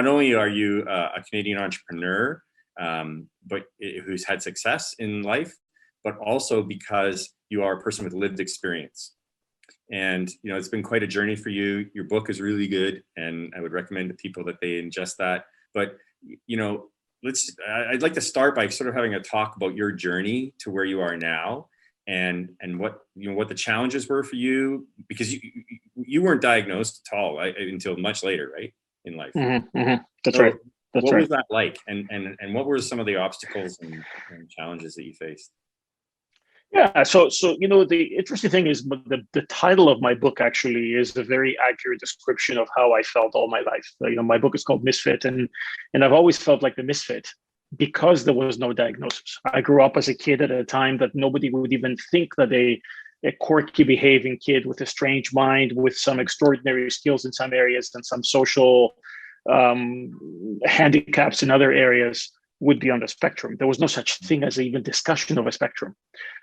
not only are you a Canadian entrepreneur, but who's had success in life, but also because you are a person with lived experience. And, it's been quite a journey for you. Your book is really good, and I would recommend to people that they ingest that. But, I'd like to start by sort of having a talk about your journey to where you are now, and what what the challenges were for you, because you weren't diagnosed at all until much later, right, in life. Mm-hmm, mm-hmm. That's So right. what was that like, and what were some of the obstacles and challenges that you faced? Yeah, so the interesting thing is the title of my book actually is a very accurate description of how I felt all my life. My book is called Misfit, and I've always felt like the misfit because there was no diagnosis. I grew up as a kid at a time that nobody would even think that a quirky behaving kid with a strange mind, with some extraordinary skills in some areas and some social handicaps in other areas would be on the spectrum. There was no such thing as even discussion of a spectrum.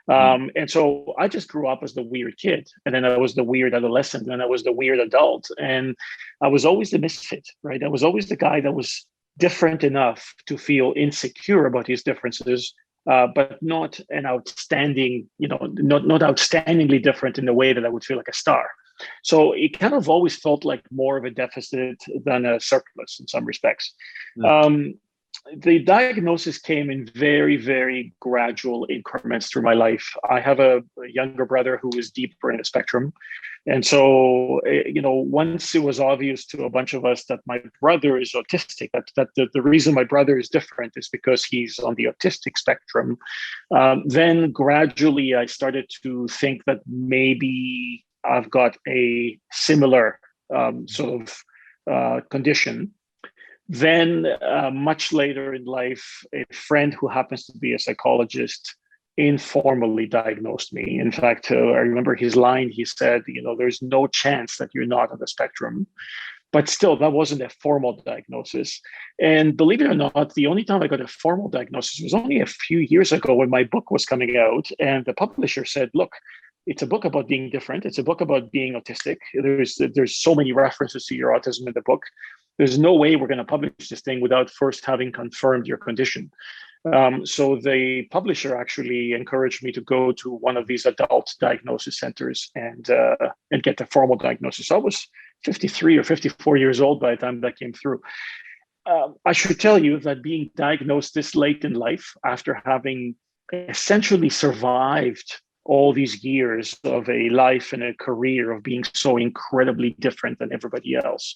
And so I just grew up as the weird kid, and then I was the weird adolescent, and then I was the weird adult. And I was always the misfit, right? I was always the guy that was different enough to feel insecure about his differences, but not an outstanding, not outstandingly different in the way that I would feel like a star. So it kind of always felt like more of a deficit than a surplus in some respects. The diagnosis came in very, very gradual increments through my life. I have a younger brother who is deeper in the spectrum. And so, once it was obvious to a bunch of us that my brother is autistic, that the reason my brother is different is because he's on the autistic spectrum, then gradually I started to think that maybe I've got a similar sort of condition. Then, much later in life, a friend who happens to be a psychologist informally diagnosed me. In fact, I remember his line. He said, there's no chance that you're not on the spectrum. But still, that wasn't a formal diagnosis. And believe it or not, the only time I got a formal diagnosis was only a few years ago when my book was coming out. And the publisher said, look, it's a book about being different. It's a book about being autistic. There's so many references to your autism in the book. There's no way we're going to publish this thing without first having confirmed your condition. So the publisher actually encouraged me to go to one of these adult diagnosis centers and get the formal diagnosis. I was 53 or 54 years old by the time that came through. I should tell you that being diagnosed this late in life, after having essentially survived all these years of a life and a career of being so incredibly different than everybody else,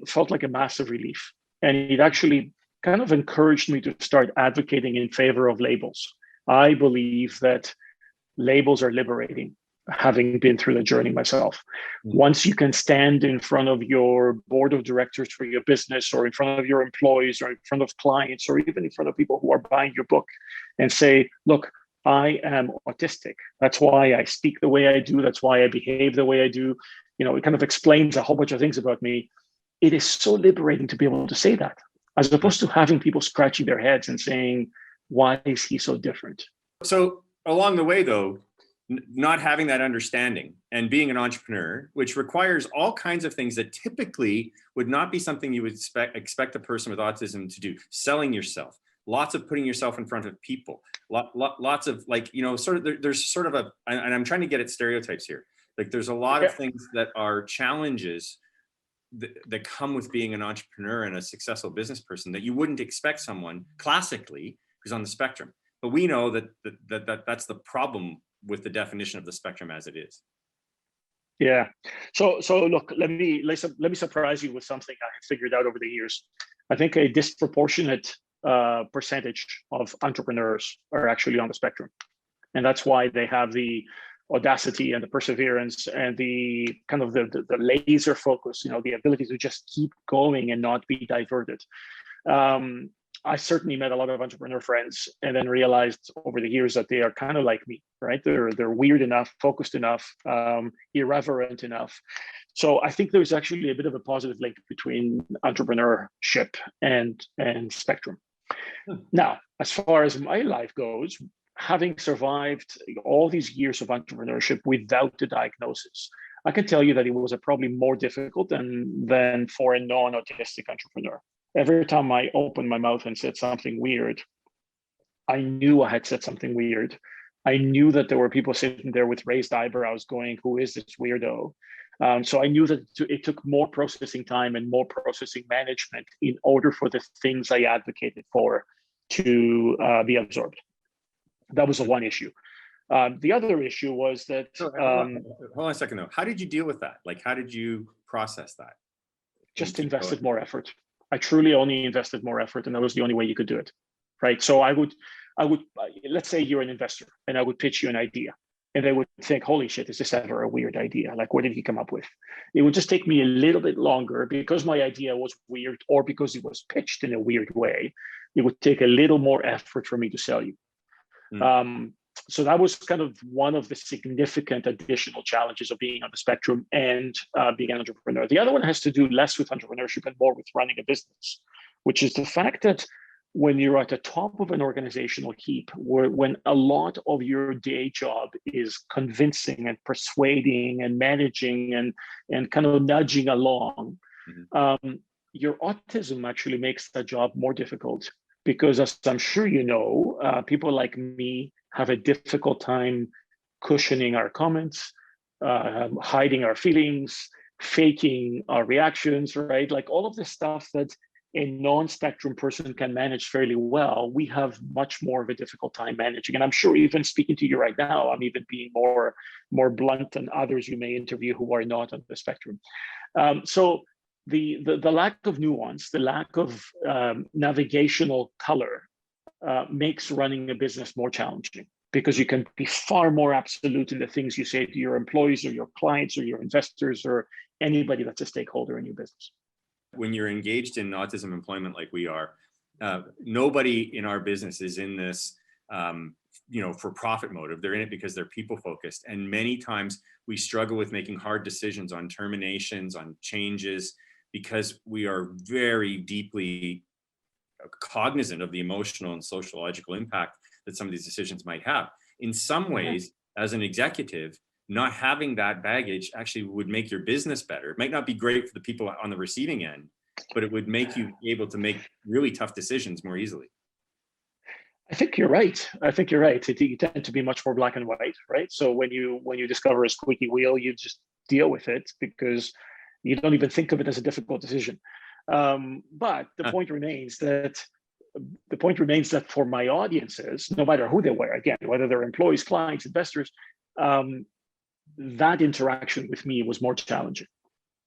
felt like a massive relief. And it actually kind of encouraged me to start advocating in favor of labels. I believe that labels are liberating, having been through the journey myself. Once you can stand in front of your board of directors for your business, or in front of your employees, or in front of clients, or even in front of people who are buying your book, and say, look, I am autistic. That's why I speak the way I do. That's why I behave the way I do. It kind of explains a whole bunch of things about me. It is so liberating to be able to say that, as opposed to having people scratching their heads and saying, why is he so different? So along the way, though, not having that understanding and being an entrepreneur, which requires all kinds of things that typically would not be something you would expect a person with autism to do. Selling yourself, lots of putting yourself in front of people, lots of there's sort of and I'm trying to get at stereotypes here. Like there's a lot of things that are challenges that come with being an entrepreneur and a successful business person that you wouldn't expect someone classically who's on the spectrum. But we know that's the problem with the definition of the spectrum as it is. Yeah. So look, let me surprise you with something I have figured out over the years. I think a disproportionate percentage of entrepreneurs are actually on the spectrum, and that's why they have the audacity and the perseverance and the kind of the laser focus, the ability to just keep going and not be diverted. I certainly met a lot of entrepreneur friends, and then realized over the years that they are kind of like me, right? They're weird enough, focused enough, irreverent enough. So I think there's actually a bit of a positive link between entrepreneurship and spectrum. Now, as far as my life goes, having survived all these years of entrepreneurship without the diagnosis, I can tell you that it was probably more difficult than for a non-autistic entrepreneur. Every time I opened my mouth and said something weird, I knew I had said something weird. I knew that there were people sitting there with raised eyebrows going, who is this weirdo? So I knew that it took more processing time and more processing management in order for the things I advocated for to be absorbed. That was the one issue. The other issue was that. Hold on a second though. How did you deal with that? Like, how did you process that? Just invested more effort. I truly only invested more effort, and that was the only way you could do it, right? So I would, let's say you're an investor, and I would pitch you an idea, and they would think, "Holy shit, is this ever a weird idea? Like, what did he come up with?" It would just take me a little bit longer because my idea was weird, or because it was pitched in a weird way. It would take a little more effort for me to sell you. So that was kind of one of the significant additional challenges of being on the spectrum and being an entrepreneur. The other one has to do less with entrepreneurship and more with running a business, which is the fact that when you're at the top of an organizational heap, when a lot of your day job is convincing and persuading and managing and kind of nudging along, your autism actually makes that job more difficult. Because as I'm sure you know, people like me have a difficult time cushioning our comments, hiding our feelings, faking our reactions, right? Like all of this stuff that a non-spectrum person can manage fairly well, we have much more of a difficult time managing. And I'm sure even speaking to you right now, I'm even being more blunt than others you may interview who are not on the spectrum. So the lack of nuance, the lack of navigational color makes running a business more challenging, because you can be far more absolute in the things you say to your employees or your clients or your investors or anybody that's a stakeholder in your business. When you're engaged in autism employment like we are, nobody in our business is in this for profit motive. They're in it because they're people focused. And many times we struggle with making hard decisions on terminations, on changes, because we are very deeply cognizant of the emotional and sociological impact that some of these decisions might have. In some ways, as an executive, not having that baggage actually would make your business better. It might not be great for the people on the receiving end, but it would make you able to make really tough decisions more easily. I think you're right. You tend to be much more black and white, right? So when you discover a squeaky wheel, you just deal with it because you don't even think of it as a difficult decision. But the point remains that for my audiences, no matter who they were, again, whether they're employees, clients, investors, that interaction with me was more challenging.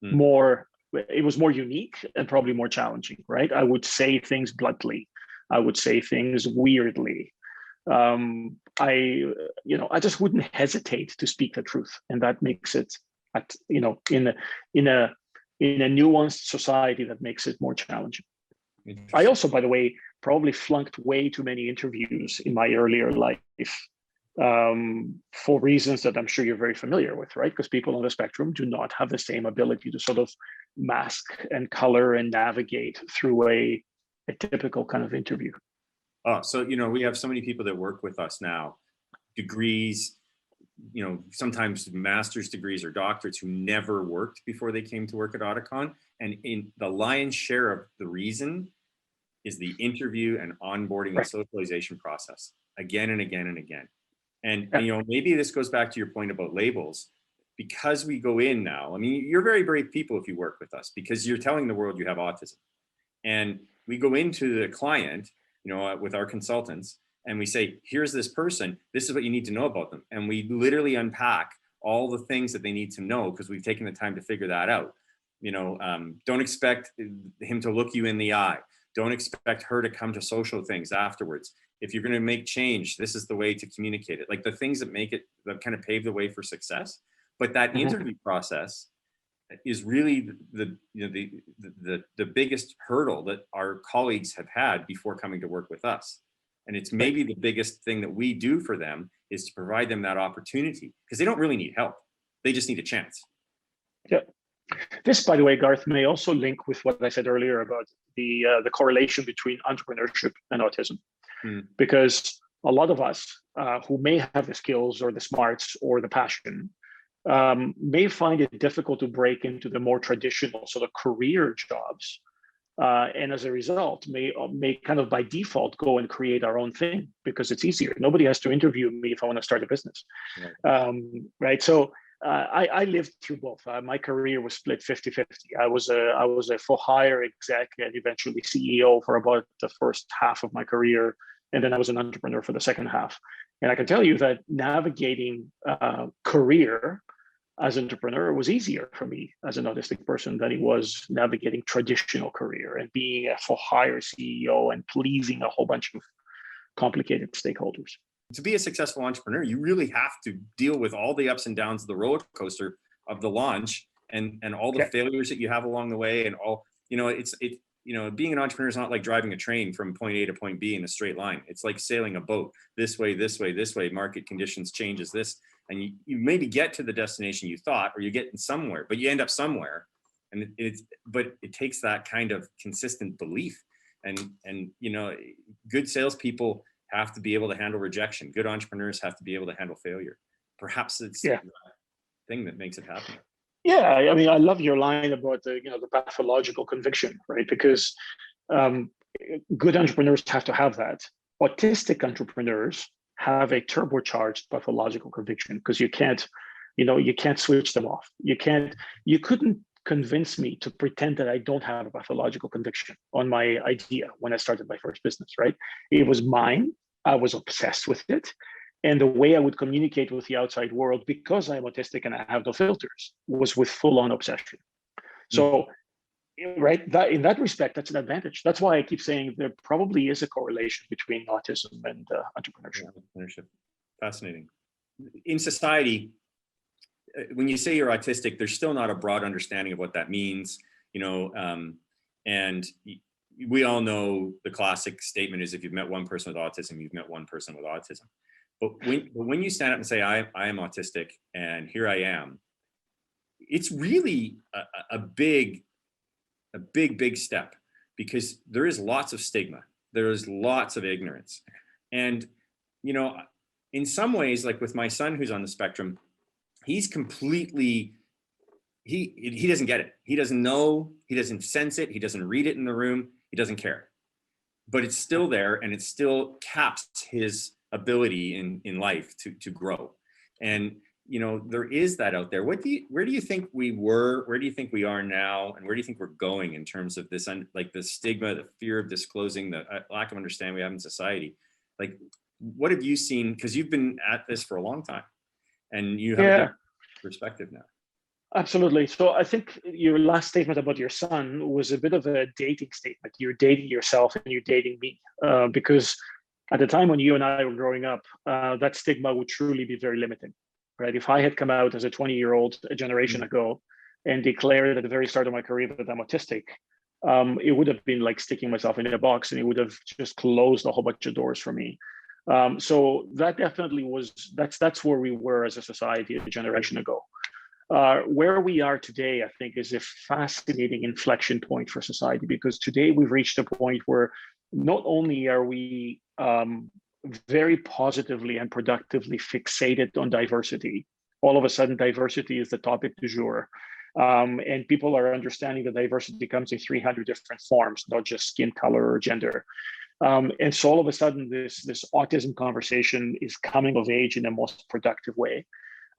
It was more unique and probably more challenging, right? I would say things bluntly. I would say things weirdly. I just wouldn't hesitate to speak the truth, and that makes it, in a nuanced society, that makes it more challenging. I also, by the way, probably flunked way too many interviews in my earlier life for reasons that I'm sure you're very familiar with, right? Because people on the spectrum do not have the same ability to sort of mask and color and navigate through a typical kind of interview. Oh, so, we have so many people that work with us now, degrees, sometimes master's degrees or doctorates, who never worked before they came to work at AutiCon. And in the lion's share of the reason is the interview and onboarding and socialization process again and again and again. And, maybe this goes back to your point about labels, because we go in now. I mean, you're very brave people if you work with us, because you're telling the world you have autism. And we go into the client, with our consultants, and we say, here's this person, this is what you need to know about them. And we literally unpack all the things that they need to know, because we've taken the time to figure that out. Don't expect him to look you in the eye. Don't expect her to come to social things afterwards. If you're going to make change, this is the way to communicate it. Like the things that that kind of pave the way for success. But that interview process is really the biggest hurdle that our colleagues have had before coming to work with us. And it's maybe the biggest thing that we do for them is to provide them that opportunity, because they don't really need help. They just need a chance. Yeah. This, by the way, Garth, may also link with what I said earlier about the correlation between entrepreneurship and autism. Because a lot of us who may have the skills or the smarts or the passion may find it difficult to break into the more traditional sort of career jobs. And as a result, may kind of by default go and create our own thing because it's easier. Nobody has to interview me if I want to start a business, right? So I lived through both. My career was split 50-50. I was a for hire exec and eventually CEO for about the first half of my career, and then I was an entrepreneur for the second half. And I can tell you that navigating career as an entrepreneur was easier for me as an autistic person than it was navigating traditional career and being a for hire CEO and pleasing a whole bunch of complicated stakeholders. To be a successful entrepreneur, you really have to deal with all the ups and downs of the roller coaster of the launch and all the failures that you have along the way. And all, being an entrepreneur is not like driving a train from point A to point B in a straight line. It's like sailing a boat this way, this way, this way, market conditions changes this. And you maybe get to the destination you thought, or you get in somewhere, but you end up somewhere. And but it takes that kind of consistent belief. And good salespeople have to be able to handle rejection. Good entrepreneurs have to be able to handle failure. Perhaps it's the thing that makes it happen. Yeah, I mean, I love your line about the pathological conviction, right? Because good entrepreneurs have to have that. Autistic entrepreneurs have a turbocharged pathological conviction because you can't switch them off. You couldn't convince me to pretend that I don't have a pathological conviction on my idea when I started my first business, right? It was mine. I was obsessed with it. And the way I would communicate with the outside world, because I'm autistic and I have no filters, was with full-on obsession. So, right, that in that respect, that's an advantage. That's why I keep saying there probably is a correlation between autism and entrepreneurship. Entrepreneurship, fascinating. In society, when you say you're autistic, there's still not a broad understanding of what that means, and we all know the classic statement is if you've met one person with autism, you've met one person with autism. But when you stand up and say, I am autistic and here I am, it's really a big step because there is lots of stigma. There is lots of ignorance. And, in some ways, like with my son who's on the spectrum, he's completely, he doesn't get it. He doesn't know, he doesn't sense it. He doesn't read it in the room. He doesn't care, but it's still there and it still caps his ability in life to grow. And, there is that out there. Where do you think we were? Where do you think we are now? And where do you think we're going in terms of this, like the stigma, the fear of disclosing, the lack of understanding we have in society? Like, what have you seen? Because you've been at this for a long time and you have a different perspective now. Absolutely. So I think your last statement about your son was a bit of a dating statement. You're dating yourself and you're dating me because at the time when you and I were growing up, that stigma would truly be very limiting, right? If I had come out as a 20-year-old a generation ago and declared at the very start of my career that I'm autistic, it would have been like sticking myself in a box and it would have just closed a whole bunch of doors for me. So that definitely that's where we were as a society a generation ago. Where we are today, I think, is a fascinating inflection point for society because today we've reached a point where not only are we very positively and productively fixated on diversity, all of a sudden diversity is the topic du jour. And people are understanding that diversity comes in 300 different forms, not just skin color or gender. And so all of a sudden this autism conversation is coming of age in a most productive way.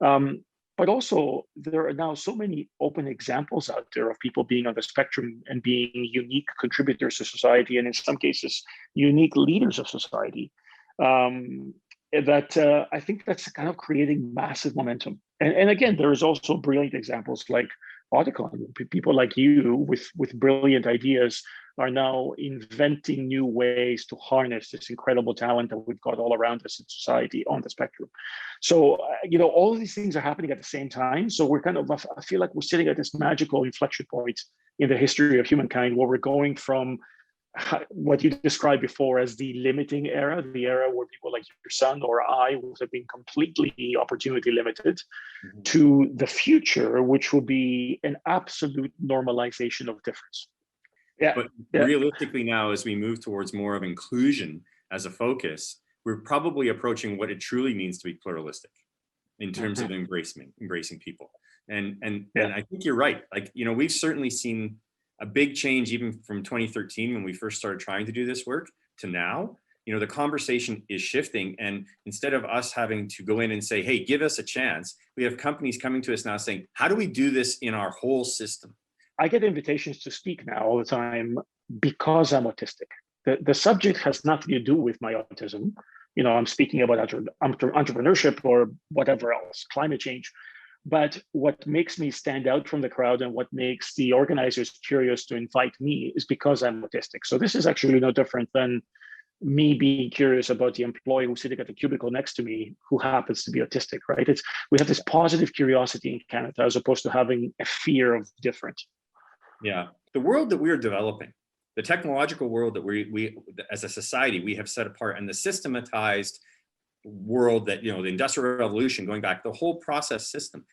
But also, there are now so many open examples out there of people being on the spectrum and being unique contributors to society, and in some cases, unique leaders of society, that I think that's kind of creating massive momentum. And again, there is also brilliant examples like auticon. People like you with brilliant ideas are now inventing new ways to harness this incredible talent that we've got all around us in society on the spectrum. So, all of these things are happening at the same time. So we're I feel like we're sitting at this magical inflection point in the history of humankind where we're going from what you described before as the limiting era, the era where people like your son or I would have been completely opportunity limited, to the future, which will be an absolute normalization of difference. But realistically now, as we move towards more of inclusion as a focus, we're probably approaching what it truly means to be pluralistic. in terms of embracing people. And Yeah. I think you're right. Like, you know, we've certainly seen a big change even from 2013 when we first started trying to do this work to now. You know, the conversation is shifting, and instead of us having to go in and say, hey, give us a chance, we have companies coming to us now saying, how do we do this in our whole system? I get invitations to speak now all the time because I'm autistic. The subject has nothing to do with my autism. You know, I'm speaking about entrepreneurship or whatever else, climate change. But what makes me stand out from the crowd and what makes the organizers curious to invite me is because I'm autistic. So this is actually no different than me being curious about the employee who's sitting at the cubicle next to me who happens to be autistic, right? We have this positive curiosity in Canada as opposed to having a fear of different. Yeah, the world that we're developing, the technological world that we as a society, we have set apart, and the systematized world that, you know, the Industrial Revolution, going back, the whole process system,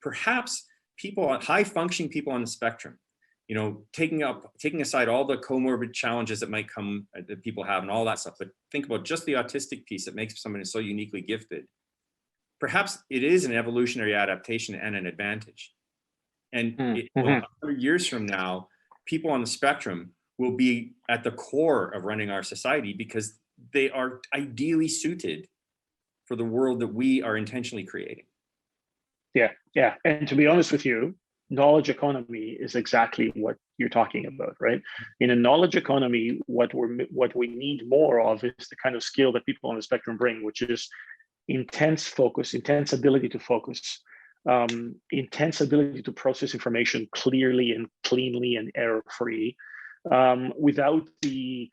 perhaps people, high functioning people on the spectrum, you know, taking aside all the comorbid challenges that might come that people have and all that stuff, but think about just the autistic piece that makes someone so uniquely gifted. Perhaps it is an evolutionary adaptation and an advantage. And 100 years from now, people on the spectrum will be at the core of running our society because they are ideally suited for the world that we are intentionally creating. Yeah. And to be honest with you, knowledge economy is exactly what you're talking about, right? In a knowledge economy, what we need more of is the kind of skill that people on the spectrum bring, which is intense focus, intense ability to focus, intense ability to process information clearly and cleanly and error-free, without the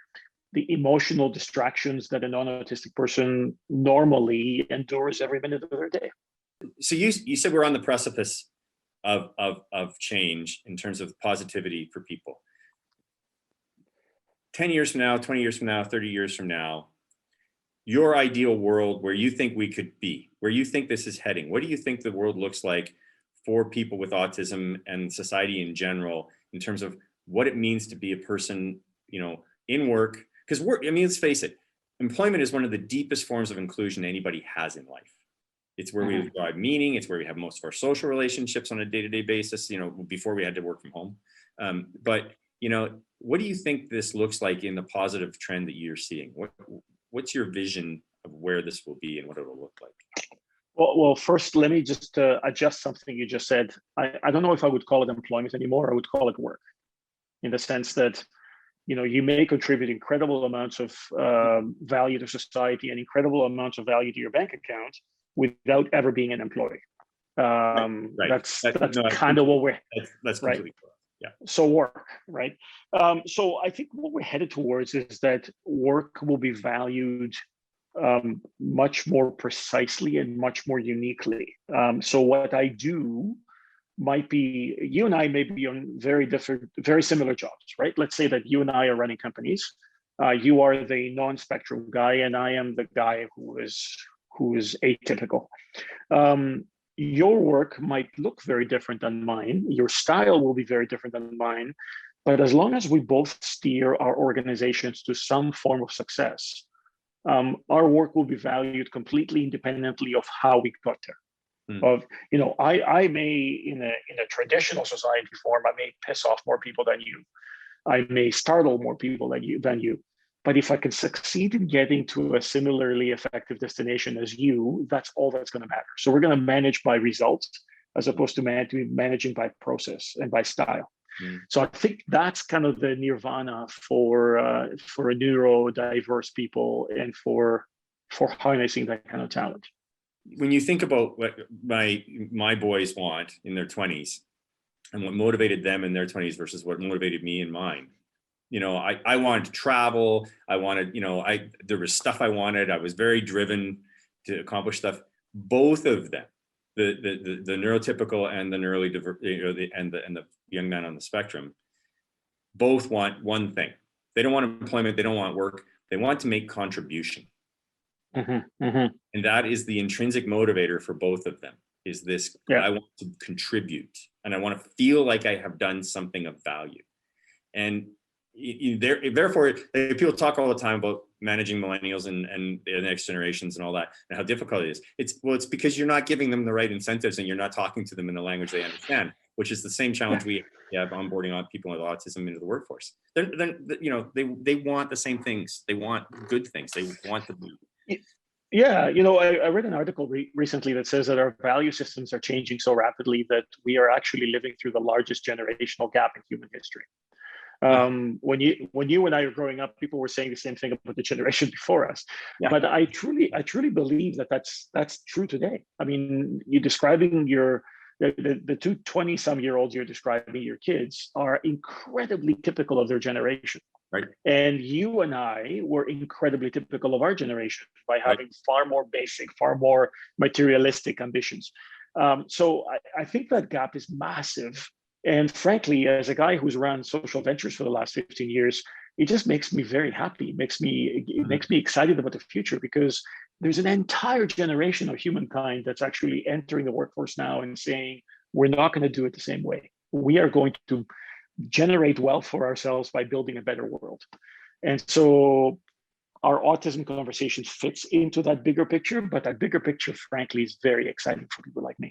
emotional distractions that a non-autistic person normally endures every minute of their day. So you said we're on the precipice of change in terms of positivity for people. 10 years from now, 20 years from now, 30 years from now, your ideal world, where you think we could be, where you think this is heading, what do you think the world looks like for people with autism and society in general, in terms of what it means to be a person, you know, in work? Because work, I mean, let's face it, employment is one of the deepest forms of inclusion anybody has in life. It's where we derive meaning. It's where we have most of our social relationships on a day-to-day basis, you know, before we had to work from home. But, you know, what do you think this looks like in the positive trend that you're seeing? What's your vision of where this will be and what it will look like? Well, first, let me just adjust something you just said. I don't know if I would call it employment anymore. I would call it work, in the sense that, you know, you may contribute incredible amounts of value to society and incredible amounts of value to your bank account without ever being an employee. Right. That's kind of what we're. That's completely correct. Yeah. So work, right? So I think what we're headed towards is that work will be valued much more precisely and much more uniquely. So what I do might be, you and I may be on very similar jobs, right? Let's say that you and I are running companies. You are the non-spectrum guy, and I am the guy who is atypical. Your work might look very different than mine. Your style will be very different than mine. But as long as we both steer our organizations to some form of success, our work will be valued completely independently of how we got there. Of, you know, I may, in a traditional society form, I may piss off more people than you. I may startle more people than you. But if I can succeed in getting to a similarly effective destination as you, that's all that's going to matter. So we're going to manage by results as opposed to managing by process and by style. So I think that's kind of the nirvana for a neurodiverse people and for harnessing that kind of talent. When you think about what my boys want in their 20s and what motivated them in their 20s versus what motivated me in mine, you know, I wanted to travel. I wanted, you know, there was stuff I wanted. I was very driven to accomplish stuff. Both of them, the neurotypical and the neurodiverse, you know, and the young man on the spectrum, both want one thing. They don't want employment. They don't want work. They want to make contribution. And that is the intrinsic motivator for both of them, is this, I want to contribute and I want to feel like I have done something of value. And Therefore, people talk all the time about managing millennials and the next generations and all that, and how difficult it is. It's because you're not giving them the right incentives, and you're not talking to them in a language they understand, which is the same challenge we have onboarding on people with autism into the workforce. They want the same things. They want good things. They want to be. Yeah, I read an article recently that says that our value systems are changing so rapidly that we are actually living through the largest generational gap in human history. When you and I were growing up, people were saying the same thing about the generation before us. Yeah. But I truly believe that that's true today. I mean, you're describing the two 20-some-year-olds you're describing, your kids, are incredibly typical of their generation. Right. And you and I were incredibly typical of our generation by having far more basic, far more materialistic ambitions. So I think that gap is massive. And frankly, as a guy who's run social ventures for the last 15 years, it just makes me very happy. It makes me excited about the future, because there's an entire generation of humankind that's actually entering the workforce now and saying, we're not going to do it the same way. We are going to generate wealth for ourselves by building a better world. And so our autism conversation fits into that bigger picture, but that bigger picture, frankly, is very exciting for people like me.